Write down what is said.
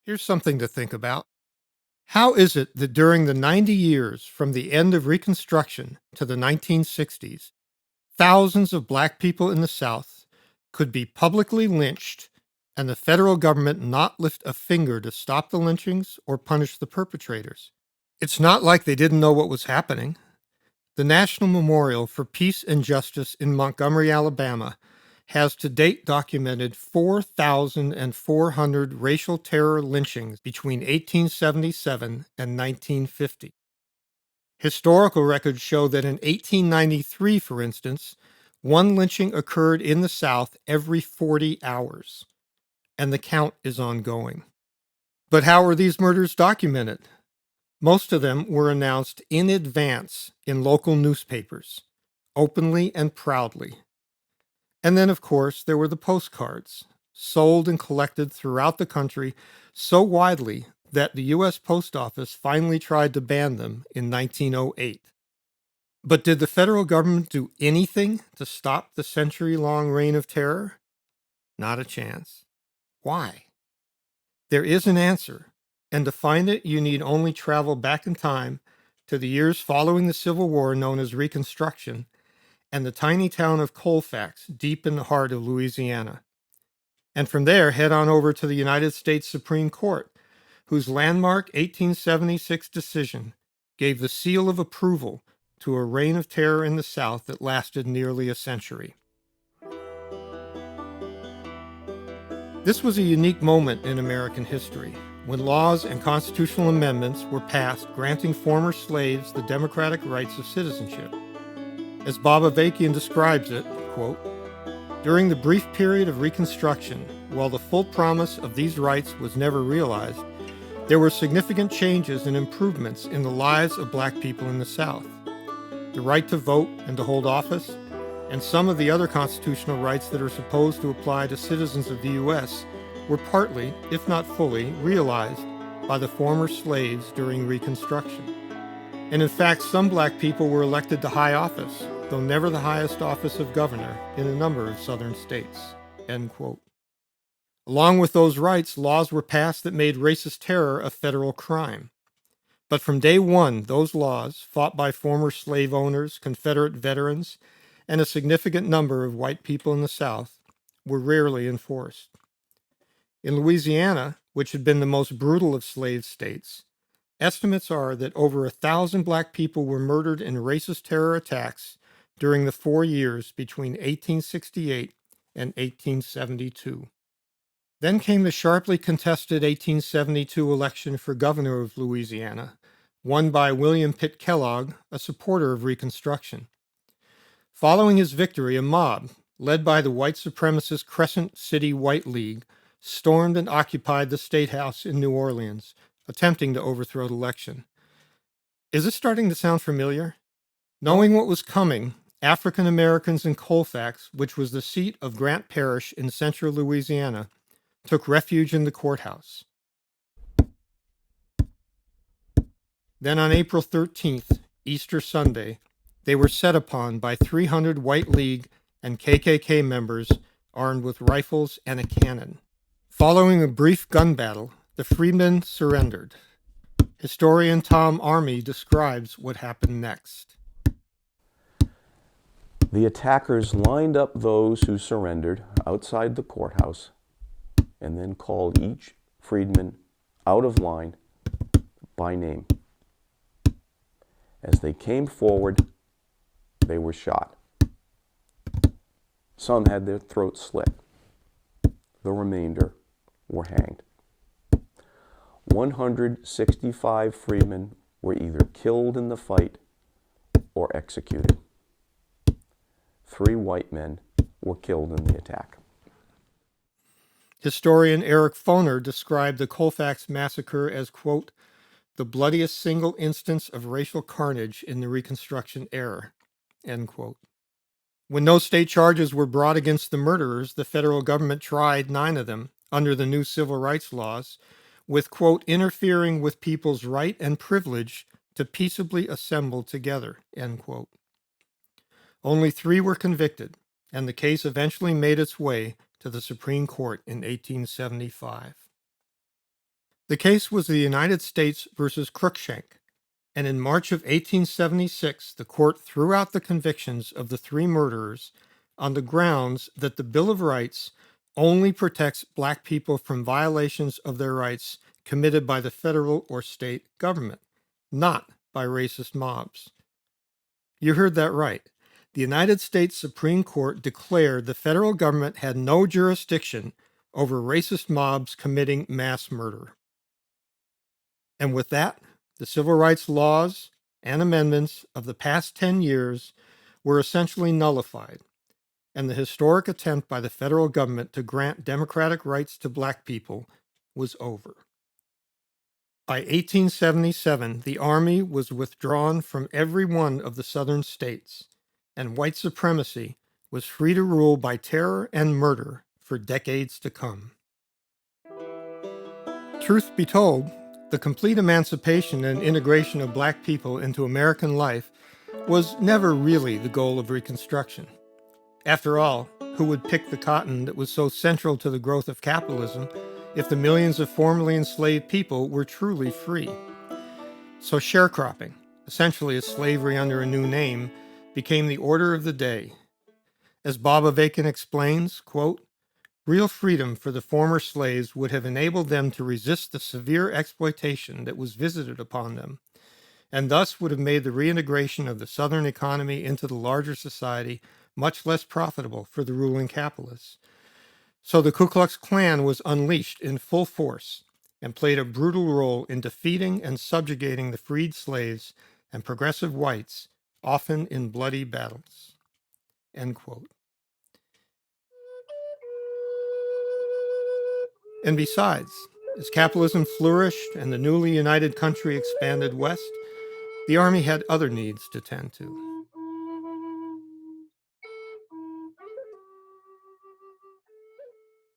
Here's something to think about. How is it that during the 90 years from the end of Reconstruction to the 1960s, thousands of black people in the South could be publicly lynched and the federal government not lift a finger to stop the lynchings or punish the perpetrators? It's not like they didn't know what was happening. The National Memorial for Peace and Justice in Montgomery, Alabama, has to date documented 4,400 racial terror lynchings between 1877 and 1950. Historical records show that in 1893, for instance, one lynching occurred in the South every 40 hours, and the count is ongoing. But how were these murders documented? Most of them were announced in advance in local newspapers, openly and proudly. And then, of course, there were the postcards, sold and collected throughout the country so widely that the U.S. Post Office finally tried to ban them in 1908. But did the federal government do anything to stop the century-long reign of terror? Not a chance. Why? There is an answer, and to find it, you need only travel back in time to the years following the Civil War known as Reconstruction and the tiny town of Colfax, deep in the heart of Louisiana. And from there, head on over to the United States Supreme Court, whose landmark 1876 decision gave the seal of approval to a reign of terror in the South that lasted nearly a century. This was a unique moment in American history, when laws and constitutional amendments were passed granting former slaves the democratic rights of citizenship. As Bob Avakian describes it, quote, "During the brief period of Reconstruction, while the full promise of these rights was never realized, there were significant changes and improvements in the lives of black people in the South. The right to vote and to hold office, and some of the other constitutional rights that are supposed to apply to citizens of the U.S. were partly, if not fully, realized by the former slaves during Reconstruction. And in fact, some black people were elected to high office, though never the highest office of governor in a number of southern states." End quote. Along with those rights, laws were passed that made racist terror a federal crime. But from day one, those laws, fought by former slave owners, Confederate veterans, and a significant number of white people in the South, were rarely enforced. In Louisiana, which had been the most brutal of slave states, estimates are that over 1,000 black people were murdered in racist terror attacks during the 4 years between 1868 and 1872. Then came the sharply contested 1872 election for governor of Louisiana, won by William Pitt Kellogg, a supporter of Reconstruction. Following his victory, a mob, led by the white supremacist Crescent City White League, stormed and occupied the State House in New Orleans, attempting to overthrow the election. Is this starting to sound familiar? Knowing what was coming, African Americans in Colfax, which was the seat of Grant Parish in central Louisiana, took refuge in the courthouse. Then on April 13th, Easter Sunday, they were set upon by 300 White League and KKK members armed with rifles and a cannon. Following a brief gun battle, the freedmen surrendered. Historian Tom Army describes what happened next. The attackers lined up those who surrendered outside the courthouse and then called each freedman out of line by name. As they came forward, they were shot. Some had their throats slit. The remainder were hanged. 165 freedmen were either killed in the fight or executed. 3 white men were killed in the attack. Historian Eric Foner described the Colfax Massacre as, quote, "the bloodiest single instance of racial carnage in the Reconstruction era," end quote. When no state charges were brought against the murderers, the federal government tried 9 of them under the new civil rights laws with, quote, "interfering with people's right and privilege to peaceably assemble together," end quote. Only 3 were convicted, and the case eventually made its way to the Supreme Court in 1875. The case was the United States versus Cruikshank, and in March of 1876, the court threw out the convictions of the three murderers on the grounds that the Bill of Rights only protects black people from violations of their rights committed by the federal or state government, not by racist mobs. You heard that right. The United States Supreme Court declared the federal government had no jurisdiction over racist mobs committing mass murder. And with that, the civil rights laws and amendments of the past 10 years were essentially nullified, and the historic attempt by the federal government to grant democratic rights to black people was over. By 1877, the Army was withdrawn from every one of the southern states, and white supremacy was free to rule by terror and murder for decades to come. Truth be told, the complete emancipation and integration of black people into American life was never really the goal of Reconstruction. After all, who would pick the cotton that was so central to the growth of capitalism if the millions of formerly enslaved people were truly free? So sharecropping, essentially a slavery under a new name, became the order of the day. As Bob Avakian explains, quote, real freedom for the former slaves would have enabled them to resist the severe exploitation that was visited upon them, and thus would have made the reintegration of the Southern economy into the larger society much less profitable for the ruling capitalists. So the Ku Klux Klan was unleashed in full force and played a brutal role in defeating and subjugating the freed slaves and progressive whites, often in bloody battles. End quote. And besides, as capitalism flourished and the newly united country expanded west, the Army had other needs to tend to.